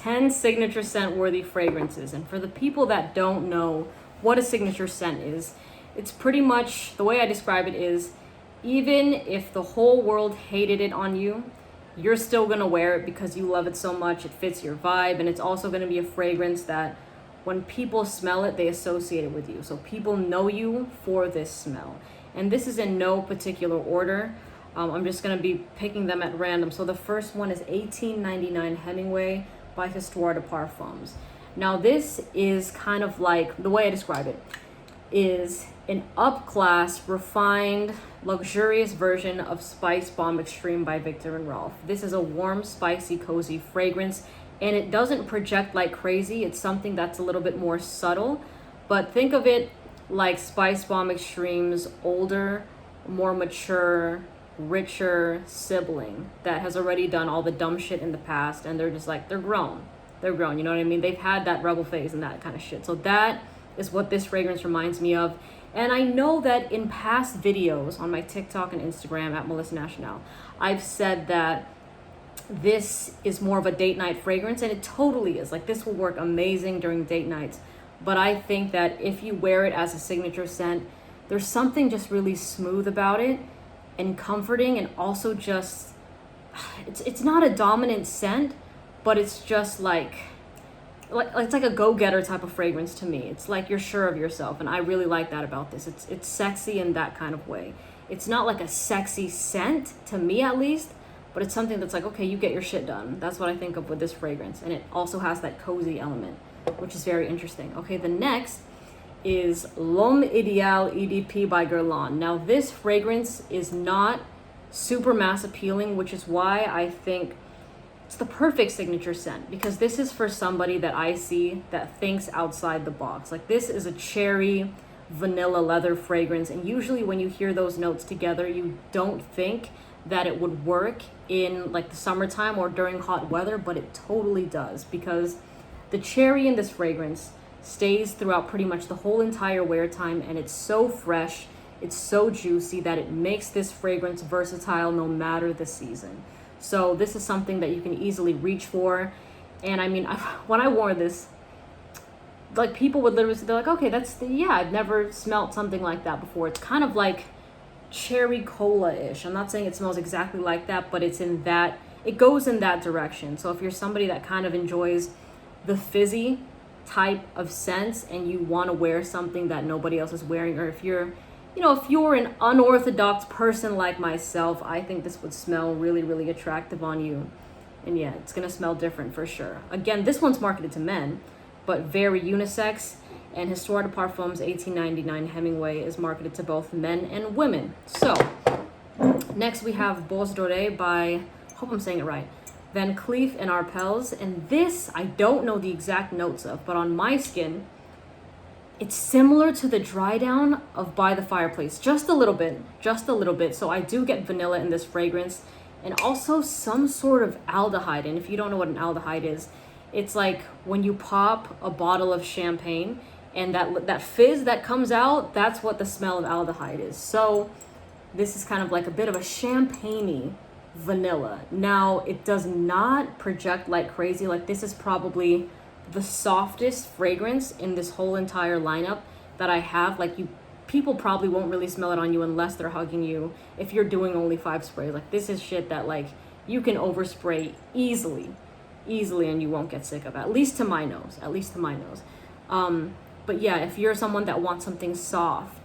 10 signature scent worthy fragrances. And for the people that don't know what a signature scent is, it's pretty much, the way I describe it is, even if the whole world hated it on you, you're still gonna wear it because you love it so much, it fits your vibe, and it's also gonna be a fragrance that when people smell it, they associate it with you. So people know you for this smell. And this is in no particular order. I'm just gonna be picking them at random. So the first one is 1899 Hemingway by Histoires de Parfums. Now this is kind of like, the way I describe it is an up-class, refined, luxurious version of Spice Bomb Extreme by Viktor and Rolf. This is a warm, spicy, cozy fragrance, and it doesn't project like crazy. It's something that's a little bit more subtle, but think of it like Spice Bomb Extreme's older, more mature, richer sibling that has already done all the dumb shit in the past, and they're just like, they're grown, you know what I mean? They've had that rebel phase and that kind of shit. So that is what this fragrance reminds me of. And I know that in past videos on my TikTok and Instagram at Melissa National, I've said that this is more of a date night fragrance, and it totally is. Like, this will work amazing during date nights. But I think that if you wear it as a signature scent, there's something just really smooth about it and comforting, and also just, it's not a dominant scent, but it's just like it's like a go-getter type of fragrance to me. It's like you're sure of yourself, and I really like that about this. It's sexy in that kind of way. It's not like a sexy scent, to me at least, but it's something that's like, okay, you get your shit done. That's what I think of with this fragrance, and it also has that cozy element, which is very interesting. Okay, the next is Lhomme Ideal EDP by Guerlain. Now this fragrance is not super mass appealing, which is why I think it's the perfect signature scent, because this is for somebody that I see that thinks outside the box. Like, this is a cherry, vanilla, leather fragrance, and usually when you hear those notes together, you don't think that it would work in like the summertime or during hot weather, but it totally does, because the cherry in this fragrance stays throughout pretty much the whole entire wear time, and it's so fresh, it's so juicy that it makes this fragrance versatile no matter the season. So this is something that you can easily reach for. And I mean, when I wore this, like, people would literally say, they're like, okay, yeah, I've never smelled something like that before. It's kind of like cherry cola-ish. I'm not saying it smells exactly like that, but it goes in that direction. So if you're somebody that kind of enjoys the fizzy type of scents and you want to wear something that nobody else is wearing, or if you're an unorthodox person like myself, I think this would smell really, really attractive on you. And yeah, it's going to smell different for sure. Again, this one's marketed to men, but very unisex. And Histoires de Parfums 1899 Hemingway is marketed to both men and women. So, next we have Bois Doré by, hope I'm saying it right, Van Cleef and Arpels. And this, I don't know the exact notes of, but on my skin, it's similar to the dry down of By the Fireplace, just a little bit. So I do get vanilla in this fragrance, and also some sort of aldehyde. And if you don't know what an aldehyde is, it's like when you pop a bottle of champagne and that fizz that comes out, that's what the smell of aldehyde is. So this is kind of like a bit of a champagne-y vanilla. Now, it does not project like crazy. Like, this is probably the softest fragrance in this whole entire lineup that I have. Like, people probably won't really smell it on you unless they're hugging you, if you're doing only 5 sprays. Like, this is shit that, like, you can overspray easily, and you won't get sick of it, at least to my nose. But yeah, if you're someone that wants something soft,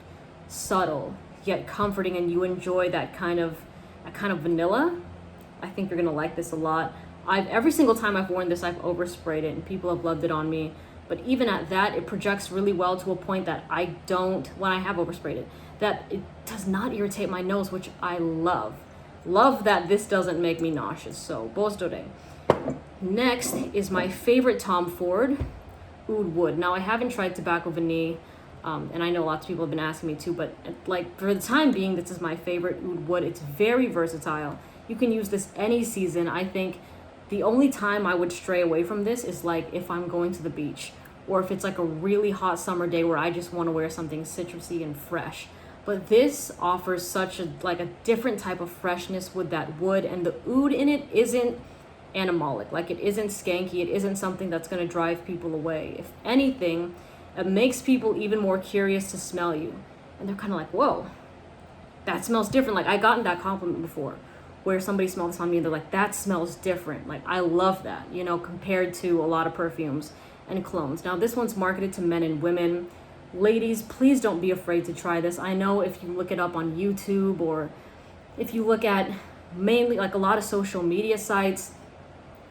subtle, yet comforting, and you enjoy that kind of vanilla, I think you're gonna like this a lot. Every single time I've worn this, I've oversprayed it, and people have loved it on me. But even at that, it projects really well to a point that I don't, when I have oversprayed it, that it does not irritate my nose, which I love. Love that this doesn't make me nauseous. So, Bois Doré. Next is my favorite Tom Ford Oud Wood. Now, I haven't tried Tobacco Vanille, and I know lots of people have been asking me too, but like, for the time being, this is my favorite Oud Wood. It's very versatile. You can use this any season. I think the only time I would stray away from this is like if I'm going to the beach, or if it's like a really hot summer day where I just want to wear something citrusy and fresh. But this offers such a different type of freshness with that wood, and the oud in it isn't animalic. Like, it isn't skanky. It isn't something that's going to drive people away. If anything, it makes people even more curious to smell you. And they're kind of like, whoa, that smells different. Like, I gotten that compliment before where somebody smelled this on me and they're like, that smells different. Like, I love that, you know, compared to a lot of perfumes and colognes. Now, this one's marketed to men and women. Ladies, please don't be afraid to try this. I know if you look it up on YouTube, or if you look at mainly like a lot of social media sites,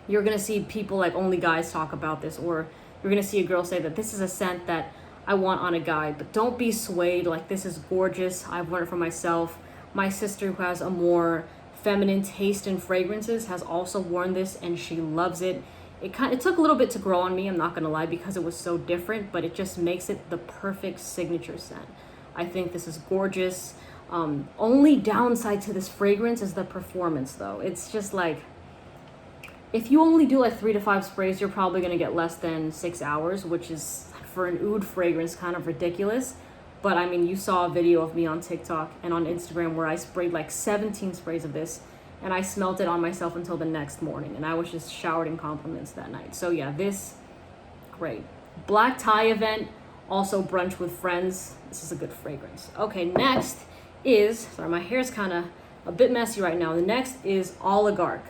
you're going to see people, like, only guys talk about this, or you're going to see a girl say that this is a scent that I want on a guy. But don't be swayed. Like, this is gorgeous. I've learned it for myself. My sister, who has a more feminine taste in fragrances, has also worn this and she loves it. It took a little bit to grow on me, I'm not gonna lie, because it was so different, but it just makes it the perfect signature scent. I think this is gorgeous. Only downside to this fragrance is the performance, though. It's just like, if you only do like 3 to 5 sprays, you're probably gonna get less than 6 hours, which is, for an oud fragrance, kind of ridiculous. But I mean, you saw a video of me on TikTok and on Instagram where I sprayed like 17 sprays of this, and I smelled it on myself until the next morning, and I was just showered in compliments that night. So yeah, this, great. Black tie event, also brunch with friends. This is a good fragrance. Okay, next is, sorry, my hair's kind of a bit messy right now. The next is Oligarch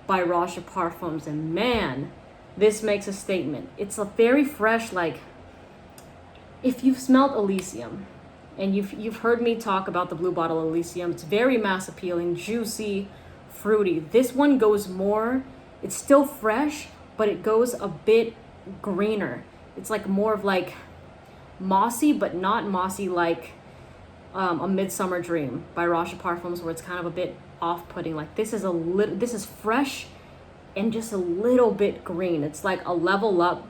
by Roja Parfums, and man, this makes a statement. It's a very fresh, like, if you've smelled Elysium, and you've heard me talk about the blue bottle Elysium, it's very mass appealing, juicy, fruity. This one goes more, it's still fresh, but it goes a bit greener. It's like more of like mossy, but not mossy like A Midsummer Dream by Roja Parfums, where it's kind of a bit off-putting. Like, this is fresh and just a little bit green. It's like a level up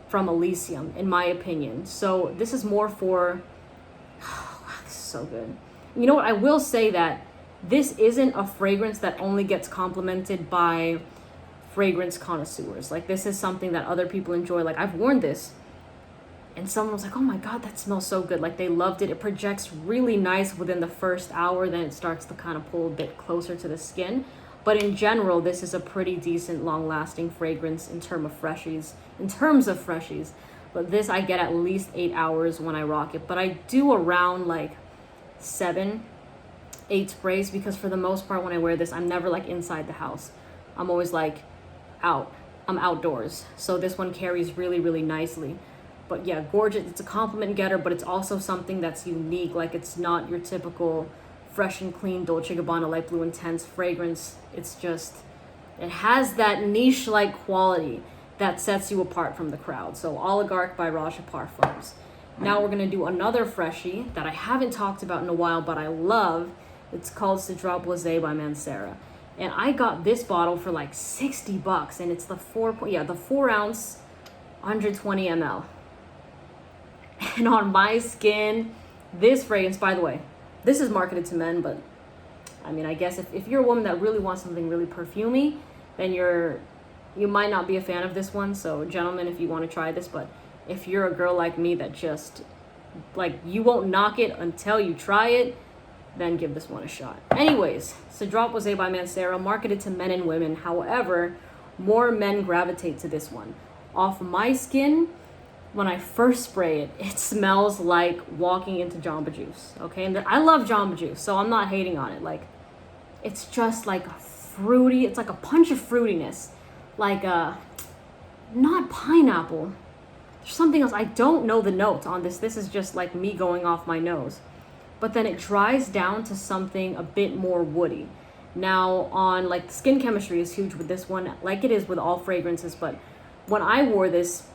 from Elysium, in my opinion. So this is more for, oh, wow, this is so good. You know what, I will say that this isn't a fragrance that only gets complimented by fragrance connoisseurs. Like, this is something that other people enjoy. Like, I've worn this and someone was like, oh my God, that smells so good. Like, they loved it. It projects really nice within the first hour. Then it starts to kind of pull a bit closer to the skin. But in general, this is a pretty decent, long-lasting fragrance in terms of freshies. But this, I get at least 8 hours when I rock it. But I do around like 7, 8 sprays, because for the most part, when I wear this, I'm never like inside the house. I'm always like out. I'm outdoors. So this one carries really, really nicely. But yeah, gorgeous. It's a compliment getter, but it's also something that's unique. Like, it's not your typical fresh and clean Dolce & Gabbana light blue intense fragrance. It's just, it has that niche-like quality that sets you apart from the crowd. So Oligarch by Roja Parfums. Now we're gonna do another freshie that I haven't talked about in a while, but I love. It's called Cedrat Boise by Mancera. And I got this bottle for like $60, and it's the 4 ounce, 120 ml. And on my skin, this fragrance, by the way, this is marketed to men, but I mean, I guess if you're a woman that really wants something really perfumey, then you might not be a fan of this one. So gentlemen, if you want to try this, but if you're a girl like me that just, like, you won't knock it until you try it, then give this one a shot. Anyways, Cedrat Boise by Mancera, marketed to men and women. However, more men gravitate to this one. Off my skin, when I first spray it, it smells like walking into Jamba Juice, okay? And I love Jamba Juice, so I'm not hating on it. Like, it's just like fruity. It's like a punch of fruitiness. Like, not pineapple. There's something else. I don't know the notes on this. This is just like me going off my nose. But then it dries down to something a bit more woody. Now, on, like, skin chemistry is huge with this one, like it is with all fragrances, but when I wore this,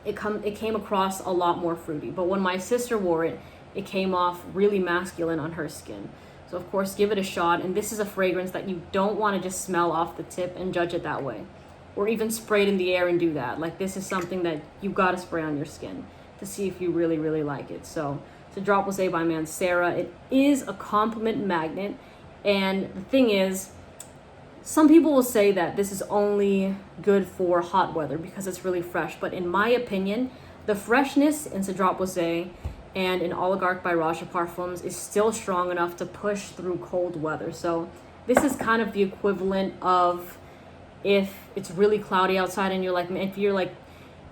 it came across a lot more fruity. But when my sister wore it, it came off really masculine on her skin. So of course, give it a shot. And this is a fragrance that you don't want to just smell off the tip and judge it that way, or even spray it in the air and do that. Like, this is something that you got to spray on your skin to see if you really, really like it. So Cedrat Boise by Mancera, it is a compliment magnet. And the thing is, some people will say that this is only good for hot weather because it's really fresh. But in my opinion, the freshness in Cedrat Boise and in Oligarch by Roja Parfums is still strong enough to push through cold weather. So this is kind of the equivalent of if it's really cloudy outside and you're like, if you're like,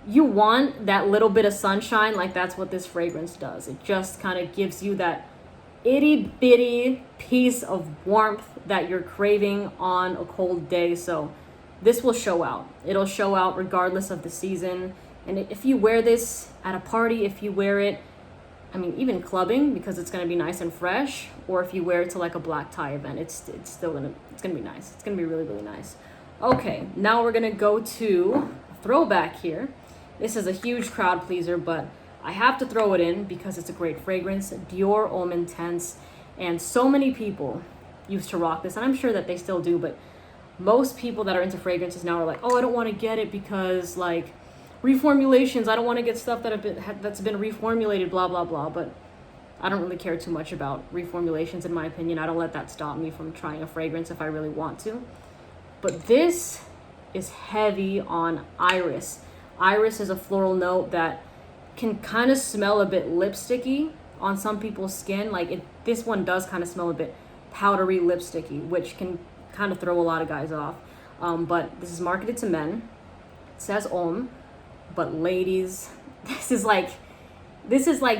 you want that little bit of sunshine, like that's what this fragrance does. It just kind of gives you that itty bitty piece of warmth that you're craving on a cold day. So this will show out. It'll show out regardless of the season. And if you wear this at a party, if you wear it, I mean, even clubbing, because it's going to be nice and fresh, or if you wear it to like a black tie event, it's going to be nice. It's going to be really, really nice. Okay, now we're going to go to throwback here. This is a huge crowd pleaser, but I have to throw it in because it's a great fragrance. Dior Homme Intense. And so many people used to rock this, and I'm sure that they still do, but most people that are into fragrances now are like, oh, I don't want to get it because like reformulations. I don't want to get stuff that's been reformulated, blah, blah, blah. But I don't really care too much about reformulations, in my opinion. I don't let that stop me from trying a fragrance if I really want to. But this is heavy on iris. Iris is a floral note that can kind of smell a bit lipsticky on some people's skin. Like this one does kind of smell a bit powdery lipsticky, which can kind of throw a lot of guys off. But this is marketed to men. It says Homme, but ladies, this is like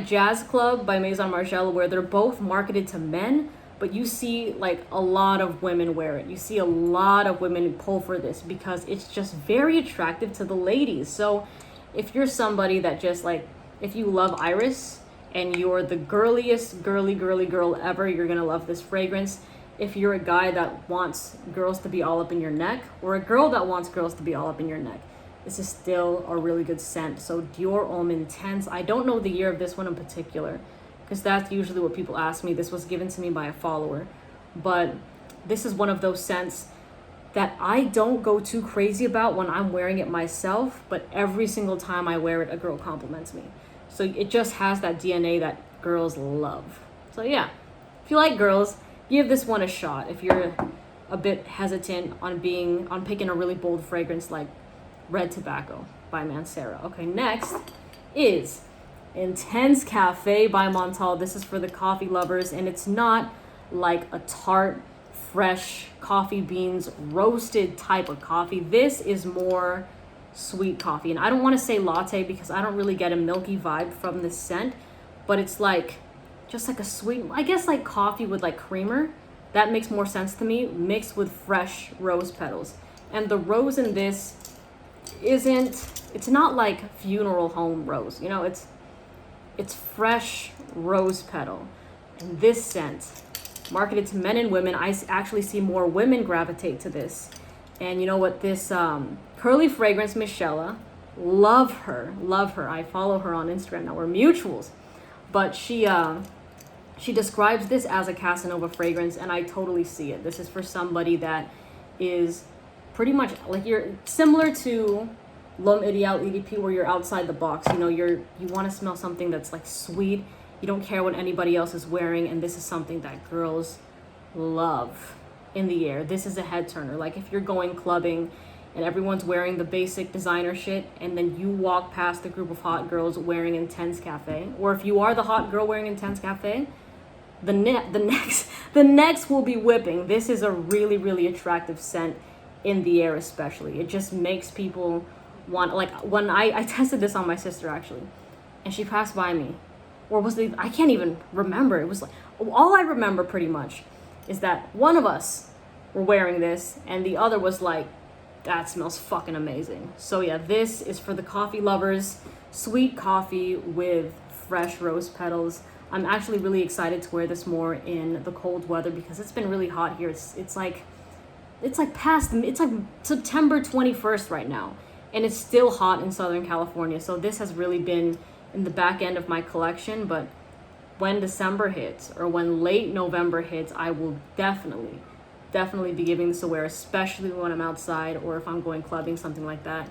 Jazz Club by Maison Margiela, where they're both marketed to men, but you see like a lot of women wear it. You see a lot of women pull for this because it's just very attractive to the ladies. So if you're somebody that just like, if you love iris and you're the girliest girly girl ever, you're gonna love this fragrance. If you're a guy that wants girls to be all up in your neck, or a girl that wants girls to be all up in your neck, this is still a really good scent. So Dior Homme Intense. I don't know the year of this one in particular, because that's usually what people ask me. This was given to me by a follower. But this is one of those scents that I don't go too crazy about when I'm wearing it myself, but every single time I wear it, a girl compliments me. So it just has that DNA that girls love. So yeah, if you like girls, give this one a shot. If you're a bit hesitant on picking a really bold fragrance like Red Tobacco by Mancera. Okay, next is Intense Cafe by Montale. This is for the coffee lovers, and it's not like a tart, fresh coffee beans, roasted type of coffee. This is more sweet coffee. And I don't want to say latte because I don't really get a milky vibe from this scent, but it's like just like a sweet, I guess like coffee with like creamer. That makes more sense to me, mixed with fresh rose petals. And the rose in this it's not like funeral home rose, you know, it's fresh rose petal. And this scent, marketed to men and women, I actually see more women gravitate to this. And you know what, this curly fragrance, Michelle, love her. I follow her on Instagram now, we're mutuals. But she describes this as a Casanova fragrance, and I totally see it. This is for somebody that is pretty much like, you're similar to Lhomme Ideal EDP, where you're outside the box. You know, you want to smell something that's like sweet. You don't care what anybody else is wearing, and this is something that girls love in the air. This is a head turner. Like if you're going clubbing and everyone's wearing the basic designer shit, and then you walk past a group of hot girls wearing Intense Cafe, or if you are the hot girl wearing Intense Cafe, the next will be whipping. This is a really, really attractive scent in the air, especially. It just makes people want, like when I tested this on my sister actually, and she passed by me, or I can't even remember. It was like, all I remember pretty much is that one of us were wearing this and the other was like, that smells fucking amazing. So yeah, this is for the coffee lovers, sweet coffee with fresh rose petals. I'm actually really excited to wear this more in the cold weather because it's been really hot here. It's like September 21st right now, and it's still hot in Southern California. So this has really been in the back end of my collection, but when December hits or when late November hits, I will definitely be giving this a wear, especially when I'm outside or if I'm going clubbing, something like that,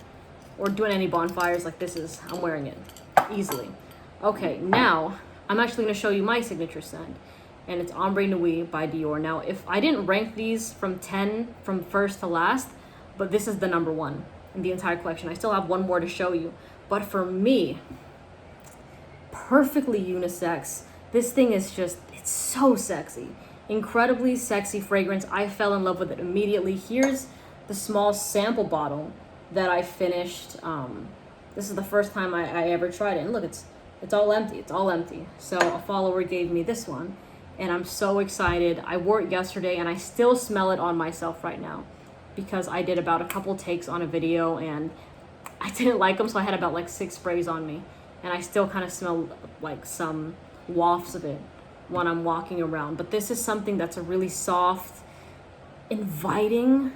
or doing any bonfires. Like I'm wearing it easily. Okay, now I'm actually going to show you my signature scent, and it's Ambre Nuit by Dior. Now, if I didn't rank these from 10 from first to last, but this is the number one in the entire collection. I still have one more to show you, but for me, perfectly unisex. This thing is just, it's so sexy. Incredibly sexy fragrance. I fell in love with it immediately. Here's the small sample bottle that I finished. This is the first time I ever tried it. And look, it's all empty. It's all empty. So a follower gave me this one, and I'm so excited. I wore it yesterday, and I still smell it on myself right now because I did about a couple takes on a video, and I didn't like them, so I had about like 6 sprays on me, and I still kind of smell like some wafts of it when I'm walking around. But this is something that's a really soft, inviting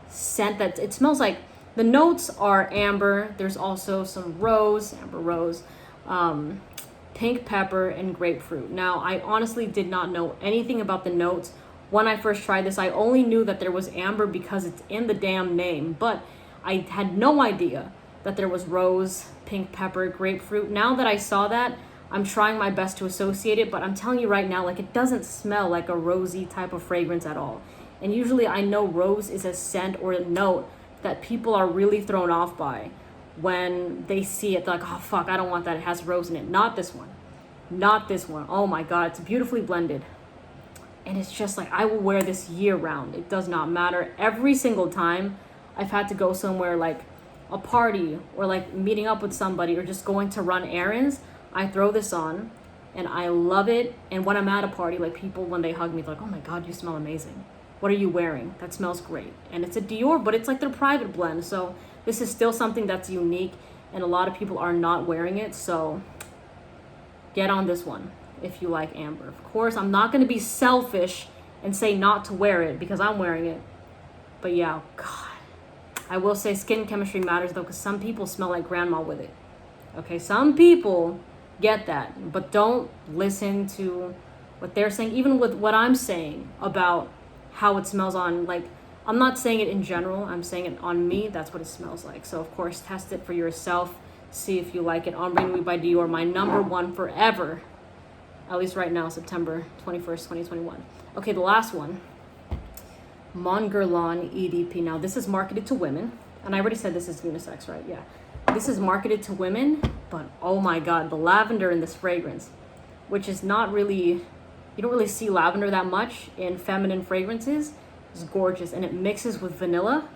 scent. That it smells like, the notes are amber. There's also some amber rose, pink pepper, and grapefruit. Now, I honestly did not know anything about the notes when I first tried this. I only knew that there was amber because it's in the damn name, but I had no idea that there was rose, pink pepper, grapefruit. Now that I saw that, I'm trying my best to associate it, but I'm telling you right now, like, it doesn't smell like a rosy type of fragrance at all. And usually I know rose is a scent or a note that people are really thrown off by when they see it. They're like, oh fuck, I don't want that, it has rose in it. Not this one. Not this one. Oh my god, it's beautifully blended. And it's just like, I will wear this year round. It does not matter. Every single time I've had to go somewhere, like a party or like meeting up with somebody or just going to run errands, I throw this on and I love it. And when I'm at a party, like, people, when they hug me, they're like, oh my god, you smell amazing. What are you wearing? That smells great. And it's a Dior, but it's like their private blend. So this is still something that's unique, and a lot of people are not wearing it. So get on this one if you like amber. Of course, I'm not going to be selfish and say not to wear it because I'm wearing it. But yeah, god. I will say skin chemistry matters though, because some people smell like grandma with it. Okay, some people get that, but don't listen to what they're saying, even with what I'm saying about how it smells on, like, I'm not saying it in general, I'm saying it on me. That's what it smells like. So of course, test it for yourself, see if you like it. Ambre Nuit by Dior, my #1 forever, at least right now, September 21st, 2021. Okay, the last one, Mon Guerlain EDP. Now this is marketed to women, and I already said this is unisex, right? Yeah, this is marketed to women, but oh my god, the lavender in this fragrance, which is not really, you don't really see lavender that much in feminine fragrances, is gorgeous. And it mixes with vanilla.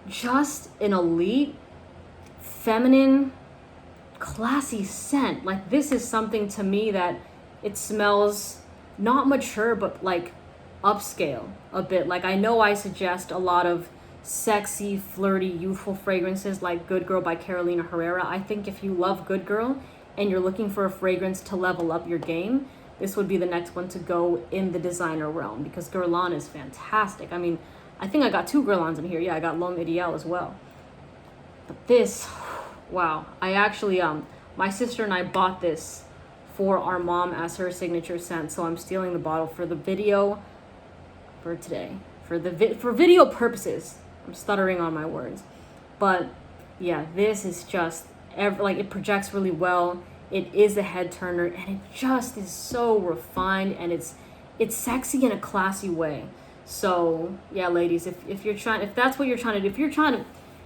Just an elite, feminine, classy scent. Like, this is something to me that it smells not mature, but like upscale a bit. Like, I know I suggest a lot of sexy, flirty, youthful fragrances like Good Girl by Carolina Herrera. I think if you love Good Girl and you're looking for a fragrance to level up your game, this would be the next one to go in the designer realm, because Guerlain is fantastic. I mean, I think I got 2 Guerlains in here. Yeah, I got Lhomme Ideal as well. But this, wow. I actually, my sister and I bought this for our mom as her signature scent, so I'm stealing the bottle for the video for today. For video purposes. I'm stuttering on my words. But yeah, this is just, like, it projects really well. It is a head turner, and it just is so refined, and it's sexy in a classy way. So yeah, ladies, if that's what you're trying to do,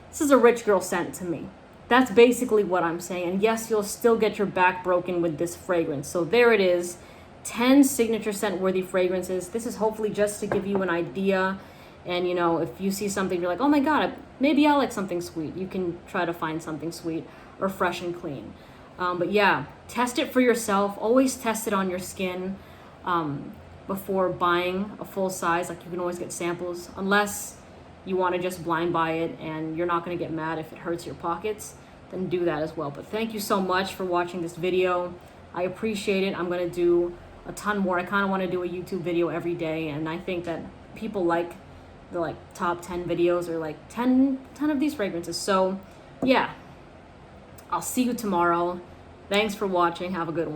this is a rich girl scent to me. That's basically what I'm saying. And yes, you'll still get your back broken with this fragrance. So there it is, 10 signature scent worthy fragrances. This is hopefully just to give you an idea. And you know, if you see something, you're like, oh my god, maybe I like something sweet, you can try to find something sweet or fresh and clean. But yeah, test it for yourself. Always test it on your skin before buying a full size. Like, you can always get samples, unless you want to just blind buy it and you're not going to get mad if it hurts your pockets, then do that as well. But thank you so much for watching this video. I appreciate it. I'm going to do a ton more. I kind of want to do a YouTube video every day, and I think that people like the top 10 videos, or like 10 of these fragrances. So yeah, I'll see you tomorrow. Thanks for watching. Have a good one.